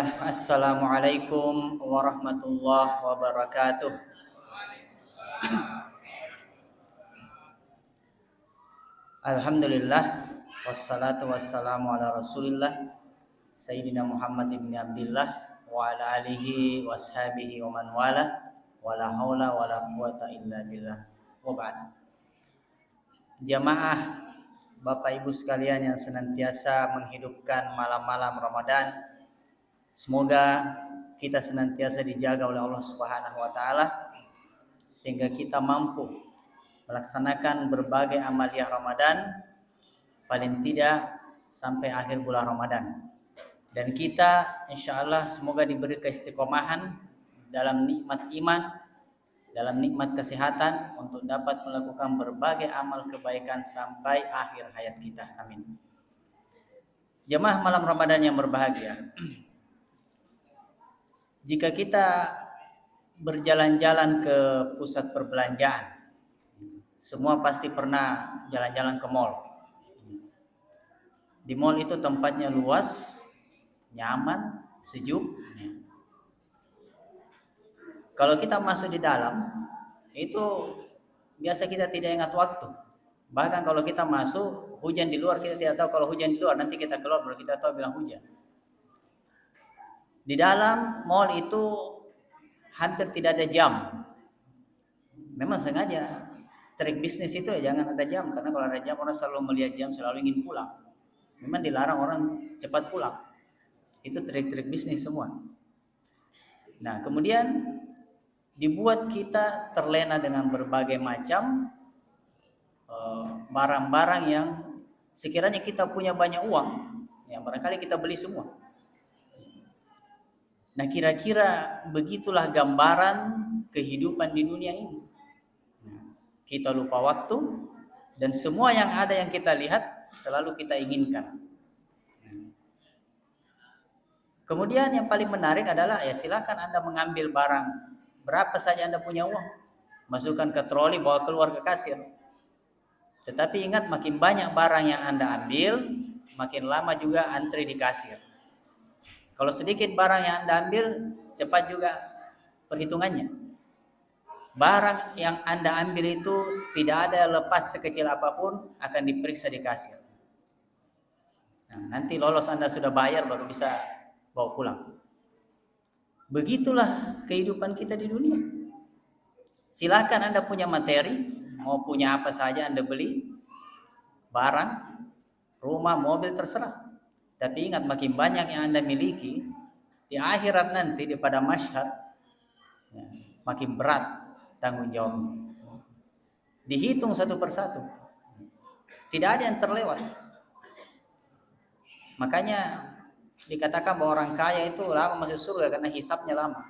Assalamualaikum warahmatullahi wabarakatuh. Alhamdulillah wassalatu wassalamu ala Rasulillah Sayyidina Muhammad ibn Abdullah wa ala alihi washabihi wa man wala wala haula wala quwata illa billah. Wa ba'd. Jamaah Bapak Ibu sekalian yang senantiasa menghidupkan malam-malam Ramadan, semoga kita senantiasa dijaga oleh Allah Subhanahu wa taala sehingga kita mampu melaksanakan berbagai amaliyah Ramadan paling tidak sampai akhir bulan Ramadan. Dan kita insya Allah semoga diberi keistiqomahan dalam nikmat iman, dalam nikmat kesehatan untuk dapat melakukan berbagai amal kebaikan sampai akhir hayat kita. Amin. Jemaah malam Ramadan yang berbahagia. Jika kita berjalan-jalan ke pusat perbelanjaan, semua pasti pernah jalan-jalan ke mall. Di mall itu tempatnya luas, nyaman, sejuk. Kalau kita masuk di dalam, itu biasa kita tidak ingat waktu. Bahkan kalau kita masuk, hujan di luar, kita tidak tahu kalau hujan di luar, nanti kita keluar baru kita tahu bilang hujan. Di dalam mall itu hampir tidak ada jam. Memang sengaja trik bisnis itu ya jangan ada jam, karena kalau ada jam orang selalu melihat jam, selalu ingin pulang. Memang dilarang orang cepat pulang. Itu trik-trik bisnis semua. Nah, kemudian dibuat kita terlena dengan berbagai macam barang-barang yang sekiranya kita punya banyak uang, yang barangkali kita beli semua. Nah, kira-kira begitulah gambaran kehidupan di dunia ini. Kita lupa waktu dan semua yang ada yang kita lihat selalu kita inginkan. Kemudian yang paling menarik adalah ya silakan Anda mengambil barang berapa saja Anda punya uang, masukkan ke troli, bawa keluar ke kasir. Tetapi ingat, makin banyak barang yang Anda ambil, makin lama juga antri di kasir. Kalau sedikit barang yang Anda ambil, cepat juga perhitungannya. Barang yang Anda ambil itu tidak ada lepas sekecil apapun, akan diperiksa di kasir. Nah, nanti lolos Anda sudah bayar baru bisa bawa pulang. Begitulah kehidupan kita di dunia. Silakan Anda punya materi, mau punya apa saja Anda beli, barang, rumah, mobil, terserah. Tapi ingat, makin banyak yang Anda miliki, di akhirat nanti, di pada masyhad, ya, makin berat tanggung jawabnya. Dihitung satu persatu. Tidak ada yang terlewat. Makanya dikatakan bahwa orang kaya itu lama masuk surga karena hisabnya lama.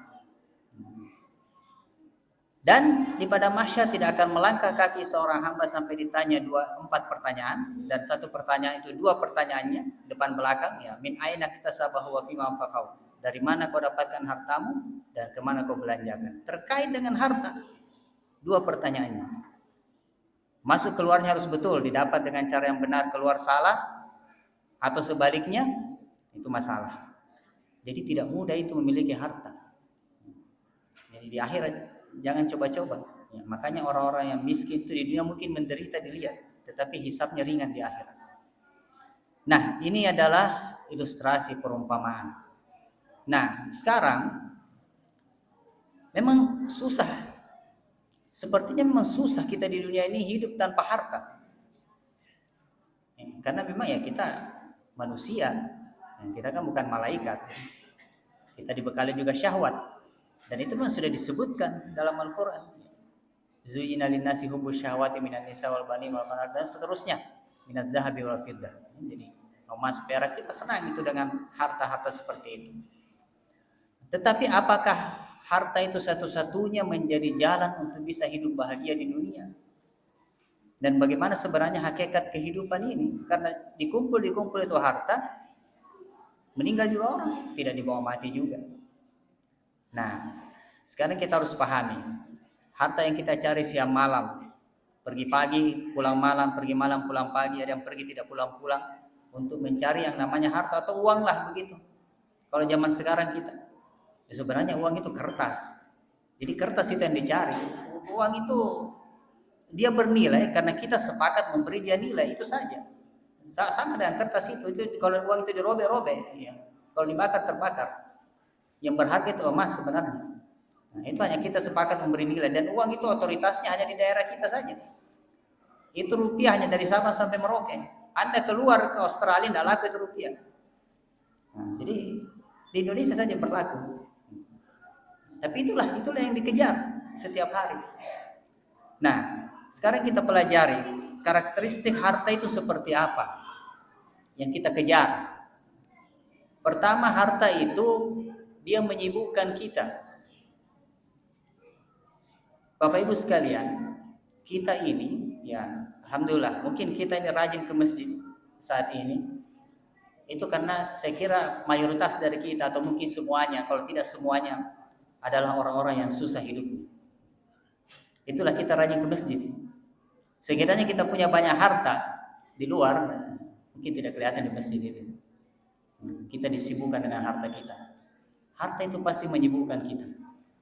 Dan di pada masyhad tidak akan melangkah kaki seorang hamba sampai ditanya 4 pertanyaan, dan satu pertanyaan itu 2 pertanyaannya depan belakang, ya, min aina iktasabahu wa fima anfaqahu. Dari mana kau dapatkan hartamu dan kemana kau belanjakan. Terkait dengan harta, 2 pertanyaannya. Masuk keluarnya harus betul, didapat dengan cara yang benar, keluar salah atau sebaliknya, itu masalah. Jadi tidak mudah itu memiliki harta. Jadi di akhirat jangan coba-coba. Ya, makanya orang-orang yang miskin itu di dunia mungkin menderita dilihat, tetapi hisabnya ringan di akhirat. Nah, ini adalah ilustrasi perumpamaan. Nah, sekarang memang susah. Sepertinya memang susah kita di dunia ini hidup tanpa harta. Karena memang ya kita manusia, kita kan bukan malaikat. Kita dibekali juga syahwat. Dan itu memang sudah disebutkan dalam Al-Quran. Zuyyina linnasi hubbus syahwati minan nisa wal banin wal qanatir dan seterusnya minadz dzahabi wal fiddah. Jadi emas, perak, kita senang itu dengan harta-harta seperti itu. Tetapi apakah harta itu satu-satunya menjadi jalan untuk bisa hidup bahagia di dunia? Dan bagaimana sebenarnya hakikat kehidupan ini? Karena dikumpul itu harta, meninggal juga orang, tidak dibawa mati juga. Nah, sekarang kita harus pahami, harta yang kita cari siang malam, pergi pagi, pulang malam, pergi malam, pulang pagi, ada yang pergi tidak pulang-pulang untuk mencari yang namanya harta atau uang lah begitu. Kalau zaman sekarang kita, ya sebenarnya uang itu kertas. Jadi kertas itu yang dicari. Uang itu dia bernilai karena kita sepakat memberi dia nilai, itu saja. Sama dengan kertas itu kalau uang itu dirobek-robek, ya. Kalau dibakar terbakar. Yang berharga itu emas sebenarnya. Nah, itu hanya kita sepakat memberi nilai, dan uang itu otoritasnya hanya di daerah kita saja. Itu rupiah hanya dari Sabang sampai Merauke. Anda keluar ke Australia tidak laku itu rupiah. Nah, jadi di Indonesia saja berlaku. Tapi itulah yang dikejar setiap hari. Nah, sekarang kita pelajari karakteristik harta itu seperti apa yang kita kejar. Pertama, harta itu dia menyibukkan kita. Bapak Ibu sekalian, kita ini ya alhamdulillah mungkin kita ini rajin ke masjid saat ini. Itu karena saya kira mayoritas dari kita atau mungkin semuanya, kalau tidak semuanya, adalah orang-orang yang susah hidupnya. Itulah kita rajin ke masjid. Sekiranya kita punya banyak harta di luar, mungkin tidak kelihatan di masjid itu. Kita disibukkan dengan harta kita. Harta itu pasti menyibukkan kita.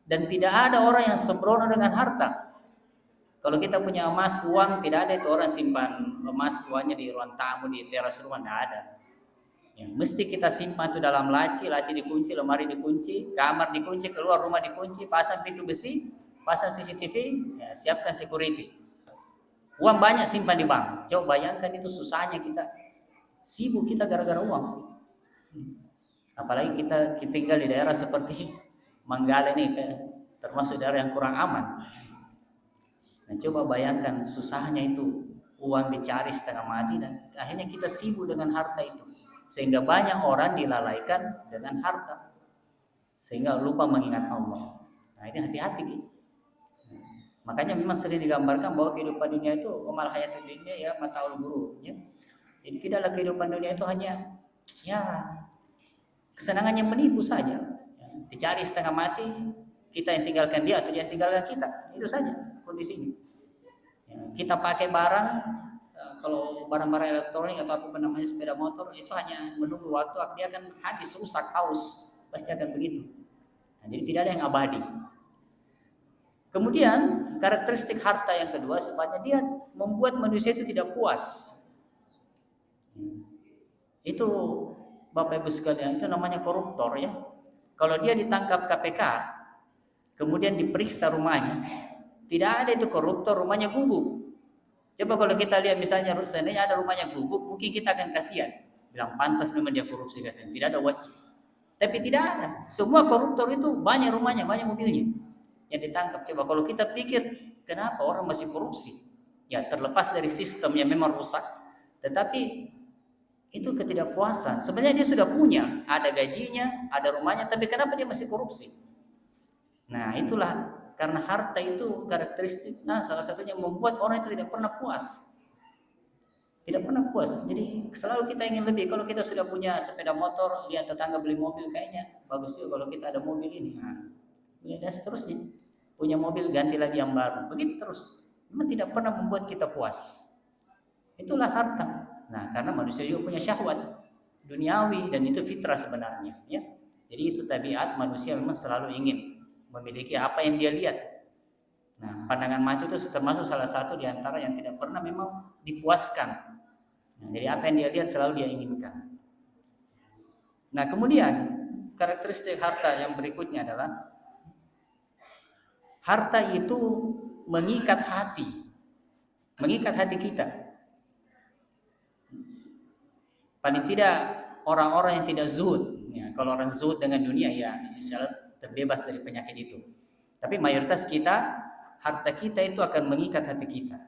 Dan tidak ada orang yang sembrono dengan harta. Kalau kita punya emas, uang, tidak ada itu orang simpan emas uangnya di ruang tamu, di teras rumah, tidak ada. Ya, mesti kita simpan itu dalam laci dikunci, lemari dikunci, kamar dikunci, keluar rumah dikunci, pasang pintu besi, pasang CCTV, ya, siapkan security. Uang banyak simpan di bank. Coba bayangkan itu susahnya kita, sibuk kita gara-gara uang. Apalagi kita tinggal di daerah seperti Manggala ini, termasuk daerah yang kurang aman. Nah, coba bayangkan susahnya itu, uang dicari setengah mati, dan akhirnya kita sibuk dengan harta itu. Sehingga banyak orang dilalaikan dengan harta, sehingga lupa mengingat Allah. Nah, ini hati-hati. Makanya memang sering digambarkan bahwa kehidupan dunia itu amal hayatud dunia ya mataul ghurur, ya. Jadi tidaklah kehidupan dunia itu hanya ya kesenangan yang menipu saja. Ya, dicari setengah mati, kita yang tinggalkan dia atau dia yang tinggalkan kita. Itu saja kondisinya. Ya, kita pakai barang, kalau barang-barang elektronik atau apa namanya sepeda motor, itu hanya menunggu waktu dia akan habis, rusak, haus, pasti akan begitu. Nah, jadi tidak ada yang abadi. Kemudian karakteristik harta yang kedua, sifatnya dia membuat manusia itu tidak puas. Itu Bapak Ibu sekalian, itu namanya koruptor, ya. Kalau dia ditangkap KPK, kemudian diperiksa rumahnya, tidak ada itu koruptor, rumahnya gubuk. Coba kalau kita lihat misalnya seandainya ada rumahnya gubuk, mungkin kita akan kasihan, bilang pantas memang dia korupsi, kasihan, tidak ada wajib. Tapi tidak ada. Semua koruptor itu banyak rumahnya, banyak mobilnya yang ditangkap. Coba kalau kita pikir, kenapa orang masih korupsi? Ya terlepas dari sistem yang memang rusak, tetapi itu ketidakpuasan. Sebenarnya dia sudah punya, ada gajinya, ada rumahnya, tapi kenapa dia masih korupsi? Nah, itulah karena harta itu karakteristik, salah satunya membuat orang itu tidak pernah puas. Tidak pernah puas. Jadi selalu kita ingin lebih. Kalau kita sudah punya sepeda motor, lihat tetangga beli mobil, kayaknya bagus juga kalau kita ada mobil ini. Dan seterusnya. Punya mobil, ganti lagi yang baru. Begitu terus. Memang tidak pernah membuat kita puas. Itulah harta. Nah, karena manusia juga punya syahwat duniawi, dan itu fitrah sebenarnya, ya. Jadi itu tabiat manusia, memang selalu ingin memiliki apa yang dia lihat. Nah, pandangan mata itu termasuk salah satu di antara yang tidak pernah memang dipuaskan. Nah, jadi apa yang dia lihat selalu dia inginkan. Nah, kemudian karakteristik harta yang berikutnya adalah harta itu mengikat hati kita. Paling tidak orang-orang yang tidak zuhud, ya, kalau orang zuhud dengan dunia, ya insyaallah terbebas dari penyakit itu. Tapi mayoritas kita, harta kita itu akan mengikat hati kita.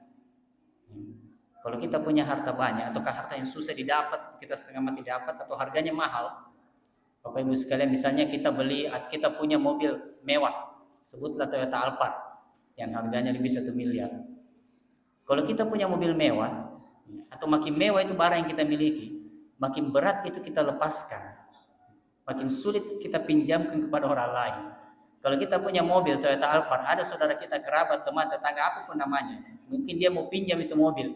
Kalau kita punya harta banyak, ataukah harta yang susah didapat, kita setengah mati dapat, atau harganya mahal, Bapak Ibu sekalian, misalnya kita punya mobil mewah, sebutlah Toyota Alphard yang harganya lebih 1 miliar. Kalau kita punya mobil mewah, atau makin mewah itu barang yang kita miliki, makin berat itu kita lepaskan, makin sulit kita pinjamkan kepada orang lain. Kalau kita punya mobil Toyota Alphard, ada saudara kita, kerabat, teman, tetangga, apapun namanya, mungkin dia mau pinjam itu mobil,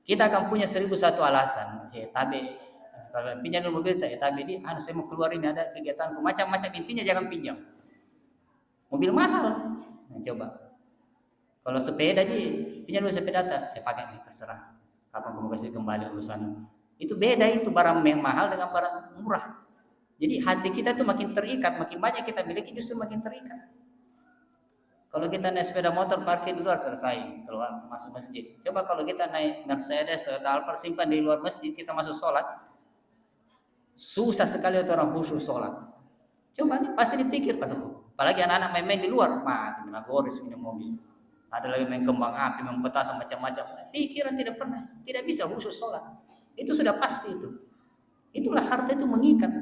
kita akan punya 1001 alasan. Tapi Kalau pinjam dulu mobil, tapi dia, saya mau keluar ini ada kegiatanku, macam-macam, intinya jangan pinjam. Mobil mahal, nah, coba. Kalau sepeda aja, pinjam dulu sepeda, pakai nih terserah. Kapan kamu kasih kembali urusan. Itu beda, itu barang mahal dengan barang murah. Jadi hati kita tuh makin terikat, makin banyak kita miliki justru makin terikat. Kalau kita naik sepeda motor parkir di luar selesai, keluar masuk masjid. Coba kalau kita naik Mercedes atau Alphard simpan di luar masjid, kita masuk sholat, susah sekali untuk orang khusyuk sholat. Coba nih pasti dipikir, aduh, apalagi anak-anak main-main di luar, mati menagoris minum mobil. Ada lagi main kembang api, main petasan macam-macam. Pikiran tidak pernah, tidak bisa khusyuk sholat. Itu sudah pasti itu. Itulah harta itu mengikat.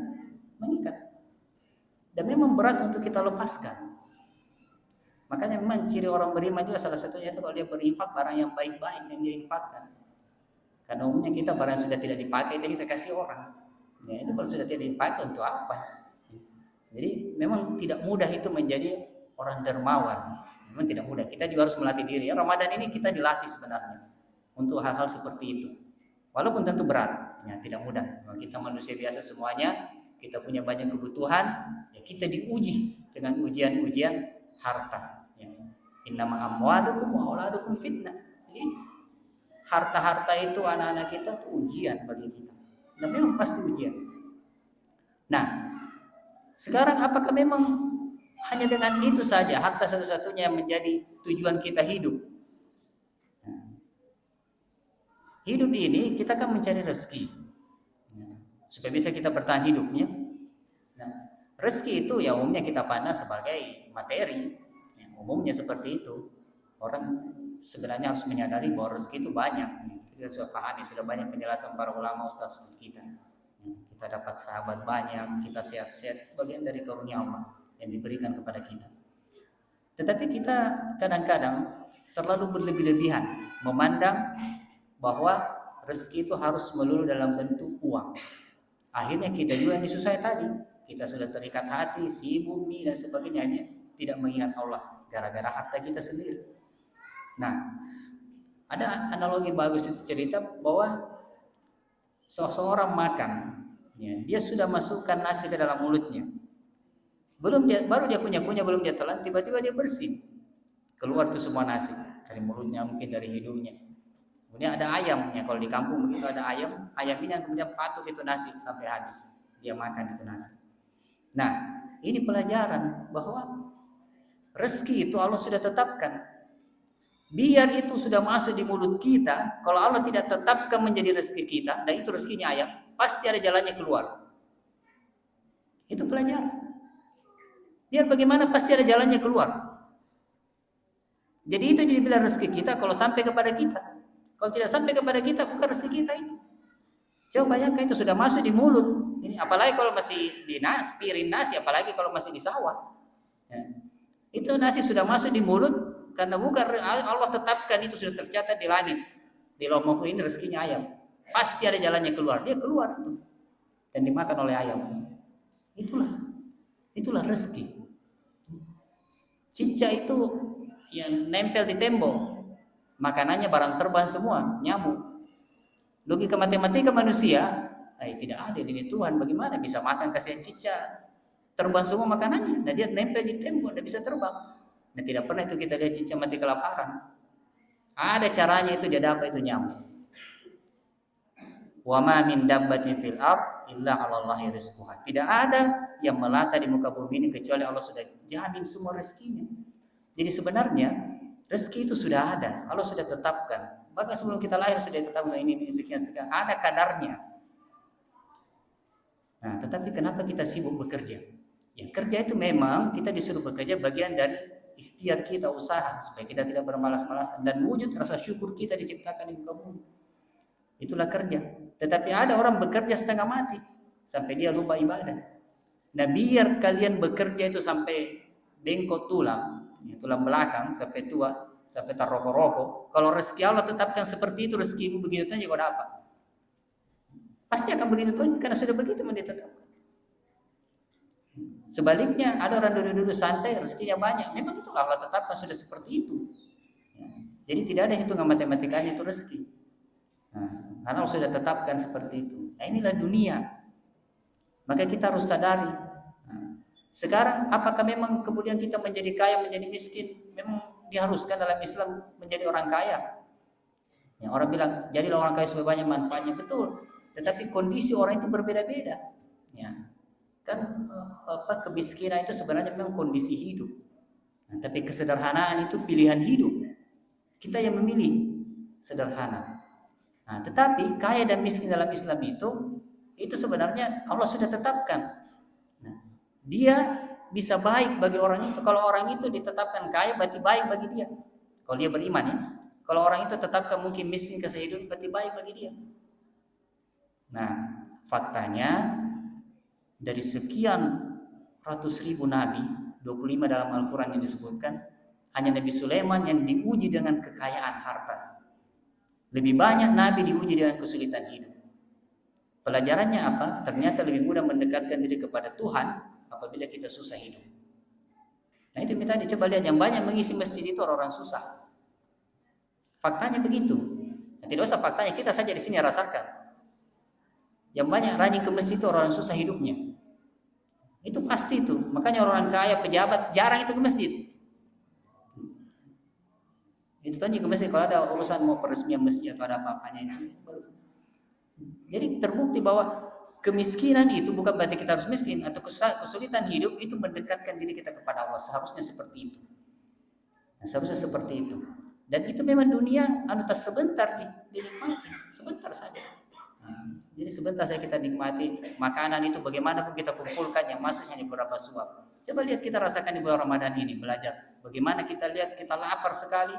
Dan memang berat untuk kita lepaskan. Makanya memang ciri orang beriman juga salah satunya itu kalau dia berinfak barang yang baik-baik yang dia infakkan. Karena umumnya kita barang yang sudah tidak dipakai itu kita kasih orang. Ya, itu kalau sudah tidak dipakai untuk apa? Jadi memang tidak mudah itu menjadi orang dermawan. Memang tidak mudah. Kita juga harus melatih diri. Ya, Ramadan ini kita dilatih sebenarnya untuk hal-hal seperti itu. Walaupun tentu berat, ya tidak mudah. Kita manusia biasa semuanya, kita punya banyak kebutuhan, ya kita diuji dengan ujian-ujian harta. Innama amwalukum wa auladukum fitnah. Jadi harta-harta itu anak-anak kita itu ujian bagi kita. Dan memang pasti ujian. Nah, sekarang apakah memang hanya dengan itu saja harta satu-satunya yang menjadi tujuan kita hidup? Hidup ini kita kan mencari rezeki supaya bisa kita bertahan hidupnya. Nah, rezeki itu ya umumnya kita pandang sebagai materi. Umumnya seperti itu. Orang sebenarnya harus menyadari bahwa rezeki itu banyak. Kita sudah pahami, sudah banyak penjelasan para ulama ustaz kita. Kita dapat sahabat banyak, kita sehat-sehat, bagian dari karunia Allah yang diberikan kepada kita. Tetapi kita kadang-kadang terlalu berlebih-lebihan memandang bahwa rezeki itu harus melulu dalam bentuk uang. Akhirnya kita juga yang disusahkan tadi, kita sudah terikat hati, sibuk dan sebagainya, tidak mengingat Allah gara-gara harta kita sendiri. Nah, ada analogi bagus itu cerita bahwa seseorang makan, ya, dia sudah masukkan nasi ke dalam mulutnya. Baru dia kunyah-kunyah, belum dia telan, tiba-tiba dia bersin. Keluar tuh semua nasi dari mulutnya, mungkin dari hidungnya. Kemudian ada ayamnya, kalau di kampung begitu ada ayam ini yang kemudian patuk itu nasi sampai habis. Dia makan itu nasi. Nah, ini pelajaran bahwa rezeki itu Allah sudah tetapkan. Biar itu sudah masuk di mulut kita, kalau Allah tidak tetapkan menjadi rezeki kita, dan itu rezekinya ayam, pasti ada jalannya keluar. Itu pelajaran. Biar bagaimana pasti ada jalannya keluar. Jadi itu jadi bilang rezeki kita kalau sampai kepada kita. Kalau tidak sampai kepada kita, bukan rezeki kita itu. Coba bayangkan itu sudah masuk di mulut. Ini apalagi kalau masih di piring nasi, apalagi kalau masih di sawah. Ya. Itu nasi sudah masuk di mulut karena bukan Allah tetapkan itu sudah tercatat di langit. Di lauh mahfuz ini rezekinya ayam. Pasti ada jalannya keluar. Dia keluar itu dan dimakan oleh ayam. Itulah rezeki. Cicak itu yang nempel di tembok. Makanannya barang terbang semua, nyamuk. Logika matematika manusia, tidak ada di Tuhan. Bagaimana bisa makan kasihan cicak? Terbang semua makanannya, dan dia nempel di tembok, tidak bisa terbang. Nah, tidak pernah itu kita lihat cicak mati kelaparan. Ada caranya itu dia dapat itu nyamuk. Wa ma min dabbatin fil ard illa 'ala Allahi rizquha. Tidak ada yang melata di muka bumi ini kecuali Allah sudah jamin semua rezekinya. Jadi sebenarnya rezeki itu sudah ada, Allah sudah tetapkan. Bahkan sebelum kita lahir sudah ditetapkan ini sekian, ada kadarnya. Nah, tetapi kenapa kita sibuk bekerja? Ya, kerja itu memang kita disuruh bekerja bagian dari ikhtiar kita, usaha supaya kita tidak bermalas-malasan dan wujud rasa syukur kita diciptakan di muka bumi. Itulah kerja. Tetapi ada orang bekerja setengah mati sampai dia lupa ibadah. Nah, biar kalian bekerja itu sampai bengkok tulang, tulang belakang sampai tua, sampai terrokok-rokok. Kalau rezeki Allah tetapkan seperti itu, rezekimu begitu saja kau dapat. Pasti akan begitu saja karena sudah begitu ditetapkan. Sebaliknya ada orang duduk-duduk santai, rezekinya banyak. Memang itulah Allah tetapkan sudah seperti itu. Jadi tidak ada hitungan matematikanya itu rezeki. Nah, karena Allah sudah tetapkan seperti itu. Nah, inilah dunia. Maka kita harus sadari. Sekarang apakah memang kemudian kita menjadi kaya, menjadi miskin? Memang diharuskan dalam Islam menjadi orang kaya. Ya, orang bilang jadilah orang kaya supaya banyak manfaatnya, betul. Tetapi kondisi orang itu berbeda-beda. Ya. Kan kemiskinan itu sebenarnya memang kondisi hidup. Nah, tapi kesederhanaan itu pilihan hidup. Kita yang memilih sederhana. Nah, tetapi kaya dan miskin dalam Islam itu sebenarnya Allah sudah tetapkan. Nah, dia bisa baik bagi orang itu. Kalau orang itu ditetapkan kaya, berarti baik bagi dia. Kalau dia beriman ya. Kalau orang itu tetapkan mungkin miskin kesehidupan, berarti baik bagi dia. Nah, faktanya dari sekian ratus ribu nabi, 25 dalam Al-Quran yang disebutkan, hanya Nabi Sulaiman yang diuji dengan kekayaan harta. Lebih banyak nabi diuji dengan kesulitan hidup. Pelajarannya apa? Ternyata lebih mudah mendekatkan diri kepada Tuhan apabila kita susah hidup. Nah itu tadi coba lihat, yang banyak mengisi masjid itu orang-orang susah. Faktanya begitu. Nah, tidak usah faktanya, kita saja di sini rasakan. Yang banyak rajin ke masjid itu orang susah hidupnya. Itu pasti itu. Makanya orang kaya, pejabat jarang itu ke masjid. Itu tanya ke masjid kalau ada urusan mau peresmian masjid atau ada apa-apanya itu. Jadi terbukti bahwa kemiskinan itu bukan berarti kita harus miskin, atau kesulitan hidup itu mendekatkan diri kita kepada Allah. Seharusnya seperti itu. Nah, seharusnya seperti itu. Dan itu memang dunia anutas sebentar dinikmati, sebentar saja. Nah, jadi sebentar saja kita nikmati makanan itu, bagaimanapun kita kumpulkan yang masuk hanya beberapa suap. Coba lihat kita rasakan di bulan Ramadan ini, belajar bagaimana kita lihat kita lapar sekali.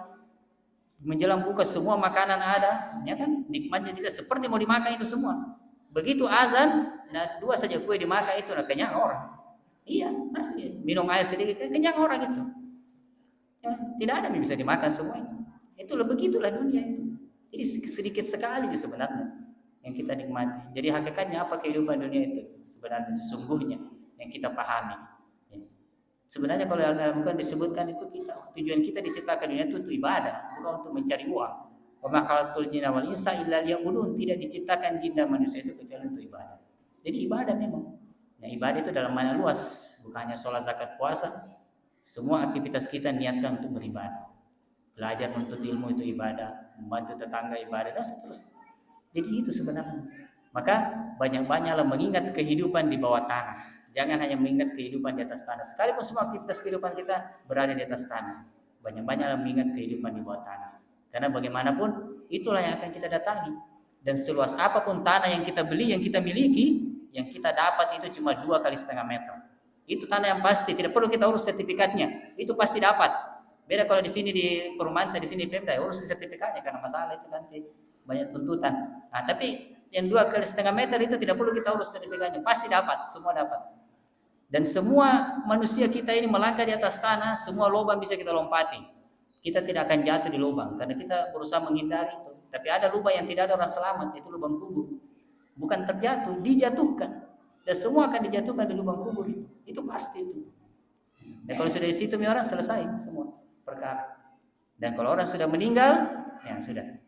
Menjelang buka semua makanan ada, ya kan? Nikmatnya dilihat seperti mau dimakan itu semua. Begitu azan, nah 2 saja kue dimakan itu, nah kenyang orang. Iya, pasti minum air sedikit kenyang orang itu. Ya, tidak ada yang bisa dimakan semua itu. Itulah begitulah dunia itu. Jadi sedikit sekali sebenarnya yang kita nikmati. Jadi hakikatnya apa kehidupan dunia itu? Sebenarnya sesungguhnya yang kita pahami. Sebenarnya kalau dalam Al-Quran disebutkan itu tujuan kita diciptakan dunia itu untuk ibadah, bukan untuk mencari uang. Wa ma khalaqtul jinna wal insa illa liya'budun, tidak diciptakan jin dan manusia itu kecuali untuk ibadah. Jadi ibadah memang. Nah, ibadah itu dalam makna luas, bukan hanya sholat, zakat, puasa. Semua aktivitas kita niatkan untuk beribadah. Belajar menuntut ilmu itu ibadah, membantu tetangga ibadah dan seterusnya. Jadi itu sebenarnya. Maka banyak-banyaklah mengingat kehidupan di bawah tanah. Jangan hanya mengingat kehidupan di atas tanah. Sekalipun semua aktivitas kehidupan kita berada di atas tanah, banyak-banyaklah mengingat kehidupan di bawah tanah. Karena bagaimanapun itulah yang akan kita datangi. Dan seluas apapun tanah yang kita beli, yang kita miliki, yang kita dapat itu cuma 2,5 meter. Itu tanah yang pasti, tidak perlu kita urus sertifikatnya. Itu pasti dapat. Beda kalau di sini di perumahan, di sini Pemda urus sertifikatnya karena masalah itu nanti banyak tuntutan. Nah, tapi yang 2,5 meter itu tidak perlu kita urus sertifikatnya, pasti dapat, semua dapat. Dan semua manusia kita ini melangkah di atas tanah, semua lubang bisa kita lompati. Kita tidak akan jatuh di lubang karena kita berusaha menghindari itu. Tapi ada lubang yang tidak ada orang selamat, itu lubang kubur. Bukan terjatuh, dijatuhkan. Dan semua akan dijatuhkan di lubang kubur itu. Itu pasti itu. Dan kalau sudah di situ orang selesai semua perkara. Dan kalau orang sudah meninggal, ya sudah.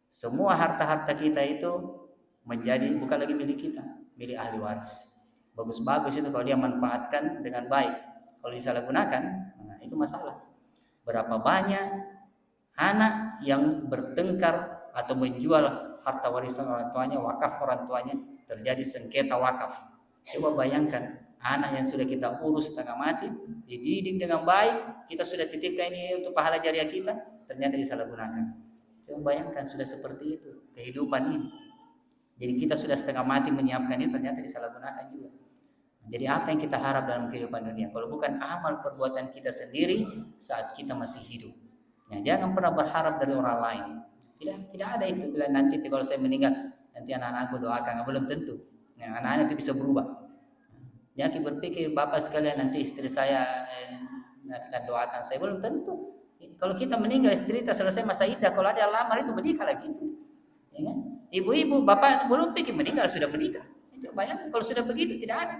Semua harta-harta kita itu menjadi bukan lagi milik kita, milik ahli waris. Bagus-bagus itu kalau dia manfaatkan dengan baik. Kalau disalahgunakan, nah itu masalah. Berapa banyak anak yang bertengkar atau menjual harta warisan orang tuanya, wakaf orang tuanya, terjadi sengketa wakaf. Coba bayangkan, anak yang sudah kita urus setengah mati, dididik dengan baik, kita sudah titipkan ini untuk pahala jariah kita, ternyata disalahgunakan. Coba bayangkan sudah seperti itu kehidupan ini. Jadi kita sudah setengah mati menyiapkan ini, ternyata disalahgunakan juga. Jadi apa yang kita harap dalam kehidupan dunia? Kalau bukan amal perbuatan kita sendiri saat kita masih hidup. Nah, jangan pernah berharap dari orang lain. Tidak ada itu bilang nanti kalau saya meninggal nanti anak-anakku doakan, belum tentu. Nah, anak-anak itu bisa berubah. Jangan berpikir bapak sekalian nanti istri saya akan doakan saya, belum tentu. Kalau kita meninggal istri kita selesai masa iddah, kalau ada lamar itu menikah lagi itu. Ya kan? Ibu-ibu, bapak belum pikir meninggal sudah menikah. Coba bayangkan kalau sudah begitu tidak ada.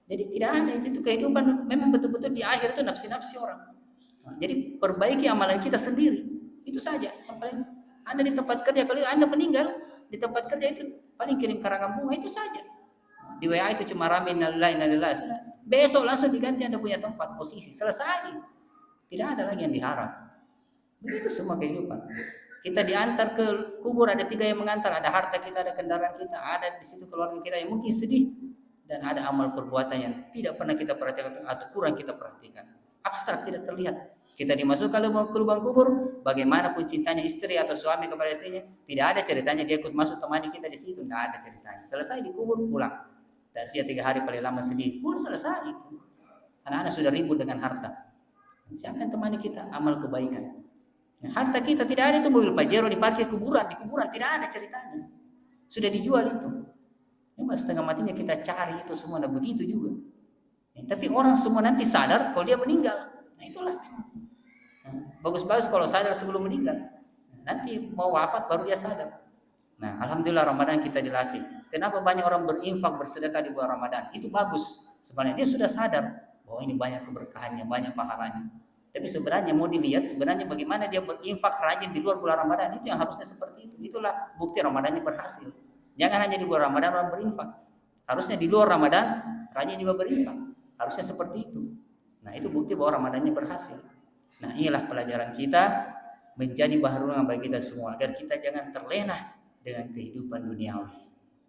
Jadi tidak ada itu kehidupan memang betul-betul di akhir itu nafsi-nafsi orang. Nah, jadi perbaiki amalan kita sendiri. Itu saja. Anda di tempat kerja, kalau Anda meninggal di tempat kerja itu paling kirim karangan bunga itu saja. Di WA itu cuma rame innalillahi sudah. Besok langsung diganti Anda punya tempat posisi, selesai. Tidak ada lagi yang diharap. Begitu semua kehidupan. Kita diantar ke kubur, ada 3 yang mengantar, ada harta kita, ada kendaraan kita, ada di situ keluarga kita yang mungkin sedih, dan ada amal perbuatan yang tidak pernah kita perhatikan atau kurang kita perhatikan. Abstrak, tidak terlihat. Kita dimasukkan ke lubang kubur, bagaimanapun cintanya istri atau suami kepada istrinya, tidak ada ceritanya dia ikut masuk temani kita di situ, tidak ada ceritanya. Selesai di kubur pulang. Takziah 3 hari paling lama sedih, pulang selesai itu. Anak-anak sudah ribut dengan harta. Siapa yang temani kita? Amal kebaikan. Harta kita tidak ada itu, mobil Pajero diparkir di kuburan tidak ada ceritanya. Sudah dijual itu. Cuma setengah matinya kita cari itu semua, nah begitu juga. Tapi orang semua nanti sadar kalau dia meninggal. Nah itulah memang. Bagus-bagus kalau sadar sebelum meninggal. Nanti mau wafat baru dia sadar. Nah, alhamdulillah Ramadan kita dilatih. Kenapa banyak orang berinfak bersedekah di bulan Ramadan? Itu bagus. Sebenarnya dia sudah sadar bahwa ini banyak keberkahannya, banyak pahalanya. Tapi sebenarnya mau dilihat sebenarnya bagaimana dia berinfak rajin di luar bulan Ramadan, itu yang harusnya seperti itu. Itulah bukti Ramadannya berhasil. Jangan hanya di bulan Ramadan orang berinfak. Harusnya di luar Ramadan rajin juga berinfak. Harusnya seperti itu. Nah, itu bukti bahwa Ramadannya berhasil. Nah, inilah pelajaran kita menjadi baharungan bagi kita semua agar kita jangan terlena dengan kehidupan duniawi.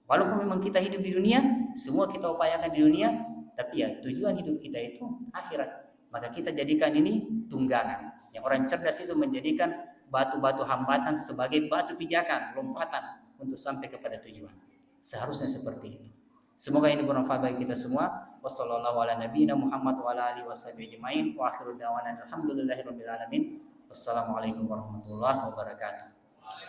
Walaupun memang kita hidup di dunia, semua kita upayakan di dunia, tapi ya tujuan hidup kita itu akhirat. Maka kita jadikan ini tunggangan. Yang orang cerdas itu menjadikan batu-batu hambatan sebagai batu pijakan, lompatan untuk sampai kepada tujuan. Seharusnya seperti itu. Semoga ini bermanfaat bagi kita semua. Wassallallahu ala nabiyina Muhammad wa ala alihi washabihi ajmain. Wa akhiru da'wana alhamdulillahirabbil alamin. Wassalamualaikum warahmatullahi wabarakatuh.